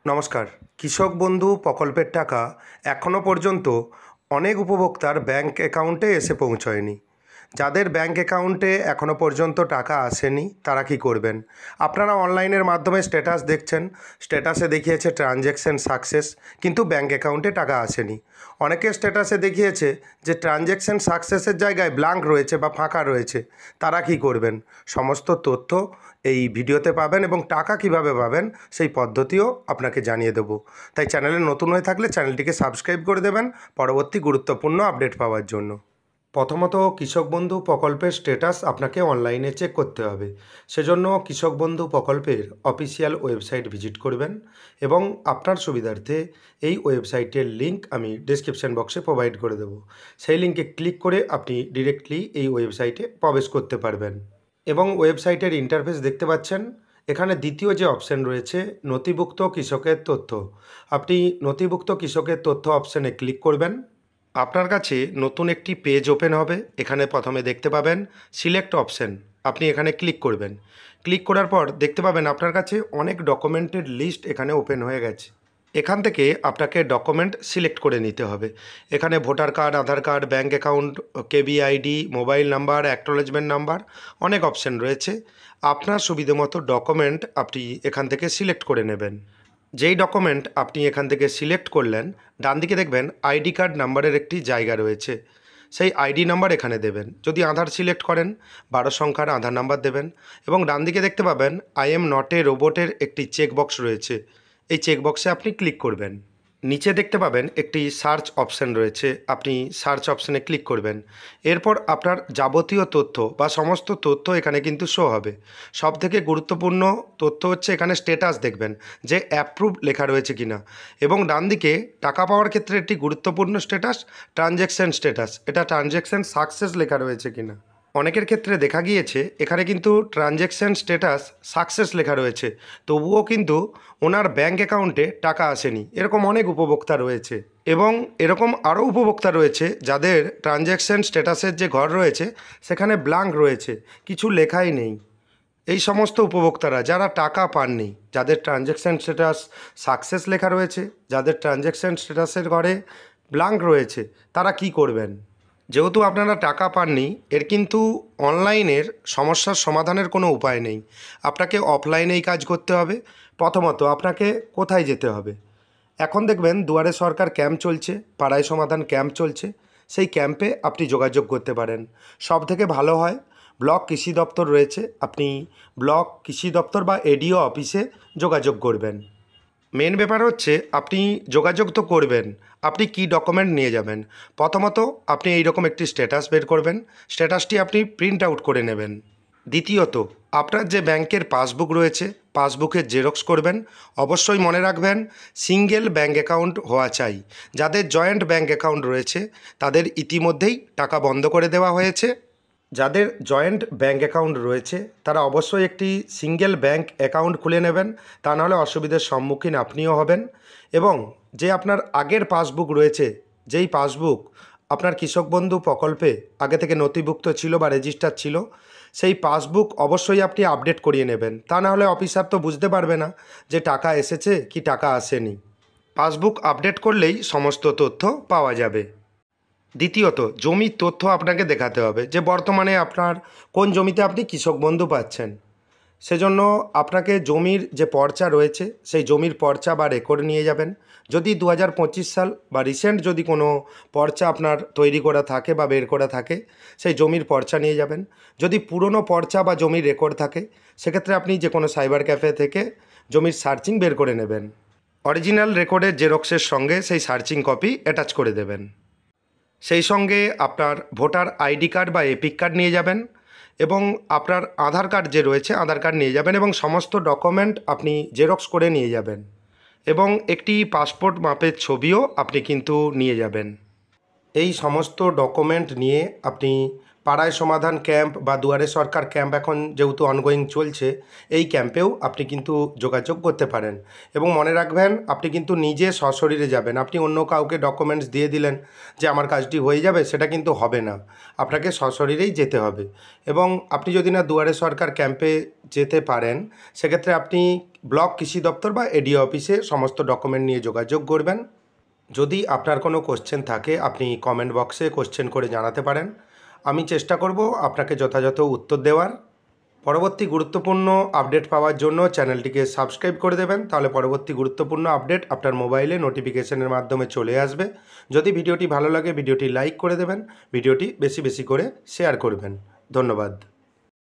নমস্কার। কৃষক বন্ধু প্রকল্পের টাকা এখনও পর্যন্ত অনেক উপভোক্তার ব্যাংক অ্যাকাউন্টে এসে পৌঁছয়নি। যাদের ব্যাংক অ্যাকাউন্টে এখনও পর্যন্ত টাকা আসেনি তারা কি করবেন? আপনারা অনলাইনের মাধ্যমে স্ট্যাটাস দেখছেন, স্ট্যাটাসে দেখিয়েছে ট্রানজ্যাকশন সাকসেস, কিন্তু ব্যাংক অ্যাকাউন্টে টাকা আসেনি। অনেকের স্ট্যাটাসে দেখিয়েছে যে ট্রানজ্যাকশন সাকসেসের জায়গায় ব্ল্যাঙ্ক রয়েছে বা ফাঁকা রয়েছে। তারা কি করবেন? সমস্ত তথ্য এই ভিডিওতে পাবেন এবং টাকা কিভাবে পাবেন সেই পদ্ধতিও আপনাকে জানিয়ে দেবো। তাই চ্যানেলে নতুন হয়ে থাকলে চ্যানেলটিকে সাবস্ক্রাইব করে দেবেন পরবর্তী গুরুত্বপূর্ণ আপডেট পাওয়ার জন্য। প্রথমত কৃষক বন্ধু প্রকল্পের স্ট্যাটাস আপনাকে অনলাইনে চেক করতে হবে। সেজন্য কৃষক বন্ধু প্রকল্পের অফিসিয়াল ওয়েবসাইট ভিজিট করবেন এবং আপনার সুবিধার্থে এই ওয়েবসাইটের লিঙ্ক আমি ডেসক্রিপশন বক্সে প্রোভাইড করে দেবো। সেই লিঙ্কে ক্লিক করে আপনি ডিরেক্টলি এই ওয়েবসাইটে প্রবেশ করতে পারবেন এবং ওয়েবসাইটের ইন্টারফেস দেখতে পাচ্ছেন। এখানে দ্বিতীয় যে অপশান রয়েছে নথিভুক্ত কৃষকের তথ্য, আপনি নথিভুক্ত কৃষকের তথ্য অপশানে ক্লিক করবেন। আপনার কাছে নতুন একটি পেজ ওপেন হবে। এখানে প্রথমে দেখতে পাবেন সিলেক্ট অপশান, আপনি এখানে ক্লিক করবেন। ক্লিক করার পর দেখতে পাবেন আপনার কাছে অনেক ডকুমেন্টের লিস্ট এখানে ওপেন হয়ে গেছে। এখান থেকে আপনাকে ডকুমেন্ট সিলেক্ট করে নিতে হবে। এখানে voter card, Aadhaar card, bank account, KBID, mobile number, acknowledgement number, অনেক অপশান রয়েছে। আপনার সুবিধে মতো ডকুমেন্ট আপনি এখান থেকে সিলেক্ট করে নেবেন। যেই ডকুমেন্ট আপনি এখান থেকে সিলেক্ট করলেন, ডান দিকে দেখবেন আইডি কার্ড নাম্বারের একটি জায়গা রয়েছে। সেই আইডি নাম্বার এখানে দেবেন। যদি আধার সিলেক্ট করেন 12 সংখ্যার আধার নাম্বার দেবেন এবং ডান দিকে দেখতে পাবেন আই এম নট এ রোবটের একটি চেকবক্স রয়েছে। এই চেকবক্সে আপনি ক্লিক করবেন। নিচে দেখতে পাবেন একটি সার্চ অপশান রয়েছে, আপনি সার্চ অপশানে ক্লিক করবেন। এরপর আপনার যাবতীয় তথ্য বা সমস্ত তথ্য এখানে কিন্তু শো হবে। সবথেকে গুরুত্বপূর্ণ তথ্য হচ্ছে এখানে স্ট্যাটাস দেখবেন যে অ্যাপ্রুভ লেখা রয়েছে কিনা, এবং ডান দিকে টাকা পাওয়ার ক্ষেত্রে একটি গুরুত্বপূর্ণ স্ট্যাটাস ট্রানজ্যাকশন স্ট্যাটাস, এটা ট্রানজ্যাকশন সাকসেস লেখা রয়েছে কিনা। অনেকের ক্ষেত্রে দেখা গিয়েছে এখানে কিন্তু ট্রানজ্যাকশন স্ট্যাটাস সাকসেস লেখা রয়েছে, তবুও কিন্তু ওনার ব্যাঙ্ক অ্যাকাউন্টে টাকা আসেনি। এরকম অনেক উপভোক্তা রয়েছে এবং এরকম আরও উপভোক্তা রয়েছে যাদের ট্রানজ্যাকশন স্ট্যাটাসের যে ঘর রয়েছে সেখানে ব্ল্যাঙ্ক রয়েছে, কিছু লেখাই নেই। এই সমস্ত উপভোক্তারা যারা টাকা পাননি, যাদের ট্রানজ্যাকশন স্ট্যাটাস সাকসেস লেখা রয়েছে, যাদের ট্রানজ্যাকশন স্ট্যাটাসের ঘরে ব্ল্যাঙ্ক রয়েছে, তারা কি করবেন? যেহেতু আপনারা টাকা পাননি, এর কিন্তু অনলাইনের সমস্যার সমাধানের কোনো উপায় নেই। আপনাকে অফলাইনেই কাজ করতে হবে। প্রথমত আপনাকে কোথায় যেতে হবে? এখন দেখবেন দুয়ারে সরকার ক্যাম্প চলছে, পাড়ায় সমাধান ক্যাম্প চলছে। সেই ক্যাম্পে আপনি যোগাযোগ করতে পারেন। সবথেকে ভালো হয় ব্লক কৃষি দপ্তর রয়েছে, আপনি ব্লক কৃষি দপ্তর বা এডিও অফিসে যোগাযোগ করবেন। মেন ব্যাপার হচ্ছে আপনি যোগাযোগ তো করবেন, আপনি কি ডকুমেন্ট নিয়ে যাবেন। প্রথমত আপনি এইরকম একটি স্ট্যাটাস বের করবেন, স্ট্যাটাসটি আপনি প্রিন্ট আউট করে নেবেন। দ্বিতীয়ত আপনার যে ব্যাংকের পাসবুক রয়েছে পাসবুকের জেরক্স করবেন। অবশ্যই মনে রাখবেন সিঙ্গেল ব্যাঙ্ক অ্যাকাউন্ট হওয়া চাই। যাদের জয়েন্ট ব্যাঙ্ক অ্যাকাউন্ট রয়েছে তাদের ইতিমধ্যেই টাকা বন্ধ করে দেওয়া হয়েছে। যাদের জয়েন্ট ব্যাঙ্ক অ্যাকাউন্ট রয়েছে তারা অবশ্যই একটি সিঙ্গেল ব্যাঙ্ক অ্যাকাউন্ট খুলে নেবেন, তা নাহলে অসুবিধার সম্মুখীন আপনিও হবেন। এবং যে আপনার আগের পাসবুক রয়েছে, যেই পাসবুক আপনার কৃষক বন্ধু প্রকল্পে আগে থেকে নথিভুক্ত ছিল বা রেজিস্টার ছিল, সেই পাসবুক অবশ্যই আপনি আপডেট করিয়ে নেবেন। তা নাহলে অফিসার তো বুঝতে পারবে না যে টাকা এসেছে কি টাকা আসেনি। পাসবুক আপডেট করলেই সমস্ত তথ্য পাওয়া যাবে। দ্বিতীয়ত জমির তথ্য আপনাকে দেখাতে হবে যে বর্তমানে আপনার কোন জমিতে আপনি কৃষক বন্ধু পাচ্ছেন। সেজন্য আপনাকে জমির যে পর্চা রয়েছে সেই জমির পর্চা বা রেকর্ড নিয়ে যাবেন। যদি 2025 সাল বা রিসেন্ট যদি কোনো পর্চা আপনার তৈরি করা থাকে বা বের করা থাকে, সেই জমির পর্চা নিয়ে যাবেন। যদি পুরনো পর্চা বা জমির রেকর্ড থাকে সেক্ষেত্রে আপনি যে কোনো সাইবার ক্যাফে থেকে জমির সার্চিং বের করে নেবেন। অরিজিনাল রেকর্ডের জেরক্সের সঙ্গে সেই সার্চিং কপি অ্যাটাচ করে দেবেন। সেই সঙ্গে আপনার ভোটার আইডি কার্ড বা এপিক কার্ড নিয়ে যাবেন এবং আপনার আধার কার্ড যে রয়েছে আধার কার্ড নিয়ে যাবেন এবং সমস্ত ডকুমেন্ট আপনি জেরক্স করে নিয়ে যাবেন এবং একটি পাসপোর্ট মাপের ছবিও আপনি কিন্তু নিয়ে যাবেন। এই সমস্ত ডকুমেন্ট নিয়ে আপনি পাড়ায় সমাধান ক্যাম্প বা দুয়ারে সরকার ক্যাম্প এখন যেহেতু অনগোয়িং চলছে, এই ক্যাম্পেও আপনি কিন্তু যোগাযোগ করতে পারেন। এবং মনে রাখবেন, আপনি কিন্তু নিজে সশরীরে যাবেন। আপনি অন্য কাউকে ডকুমেন্টস দিয়ে দিলেন যে আমার কাজটি হয়ে যাবে, সেটা কিন্তু হবে না। আপনাকে সশরীরেই যেতে হবে। এবং আপনি যদি না দুয়ারে সরকার ক্যাম্পে যেতে পারেন, সেক্ষেত্রে আপনি ব্লক কৃষি দপ্তর বা এডিও অফিসে সমস্ত ডকুমেন্ট নিয়ে যোগাযোগ করবেন। যদি আপনার কোনো কোশ্চেন থাকে, আপনি কমেন্ট বক্সে কোশ্চেন করে জানাতে পারেন। আমি চেষ্টা করব আপনাকে যথাযথ উত্তর দেওয়ার। পরবর্তী গুরুত্বপূর্ণ আপডেট পাওয়ার জন্য চ্যানেলটিকে সাবস্ক্রাইব করে দেবেন, তাহলে পরবর্তী গুরুত্বপূর্ণ আপডেট আপনার মোবাইলে নোটিফিকেশনের মাধ্যমে চলে আসবে। যদি ভিডিওটি ভালো লাগে, ভিডিওটি লাইক করে দেবেন, ভিডিওটি বেশি বেশি করে শেয়ার করবেন। ধন্যবাদ।